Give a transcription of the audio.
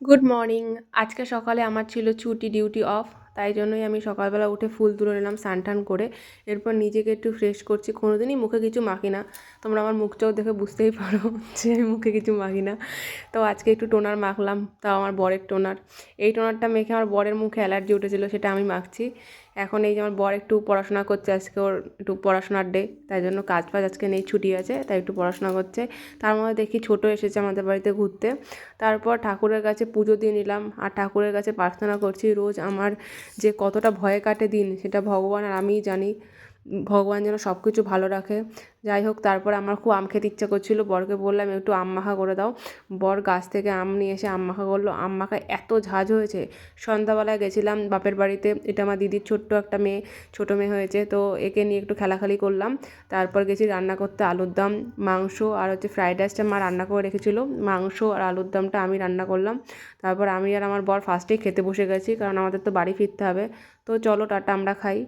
Good morning. আজকে সকালে আমার ছিল ছুটি, ডিউটি অফ। তাই জন্যই আমি সকালবেলা উঠে ফুল তুলে নিলাম স্নান টান করে। এরপর নিজেকে একটু ফ্রেশ করছি। কোনোদিনই মুখে কিছু মাখি না। তোমরা আমার মুখটাও দেখে বুঝতেই পারো যে আমি মুখে কিছু মাখি না। তো আজকে একটু টোনার মাখলাম, তাও আমার বরের টোনার। এই টোনারটা মেখে আমার বরের মুখে অ্যালার্জি উঠেছিল, সেটা আমি মাখছি। এখন এই যে আমার বর একটু পড়াশোনা করছে, আজকে ওর একটু পড়াশোনার ডে, তাই জন্য কাজ ফাজ আজকে নেই, ছুটি আছে, তাই একটু পড়াশোনা করছে। তার মধ্যে দেখি ছোটো এসেছে আমাদের বাড়িতে ঘুরতে। তারপর ঠাকুরের কাছে পুজো দিয়ে নিলাম, আর ঠাকুরের কাছে প্রার্থনা করছি রোজ আমার যে কতটা ভয়ে কাটে দিন, সেটা ভগবান আর আমিই জানি। ভগবান যেন সব কিছু ভালো রাখে। যাই হোক, তারপর আমার খুব আম খেতে ইচ্ছা করছিলো, বরকে বললাম একটু আম মাখা করে দাও। বর গাছ থেকে আম নিয়ে এসে আম মাখা করলো। আম মাখা এত ঝাঁঝ হয়েছে। সন্ধ্যাবেলায় গেছিলাম বাপের বাড়িতে, এটা আমার দিদির ছোট্ট একটা মেয়ে, ছোটো মেয়ে হয়েছে, তো একে নিয়ে একটু খেলাখালি করলাম। তারপর গেছি রান্না করতে আলুর দম, মাংস আর হচ্ছে ফ্রাইড রাইসটা মা রান্না করে রেখেছিলো, মাংস আর আলুর দমটা আমি রান্না করলাম। তারপর আমি আর আমার বর ফার্স্টেই খেতে বসে গেছি, কারণ আমাদের তো বাড়ি ফিরতে হবে। তো চলো টাটা, আমরা খাই।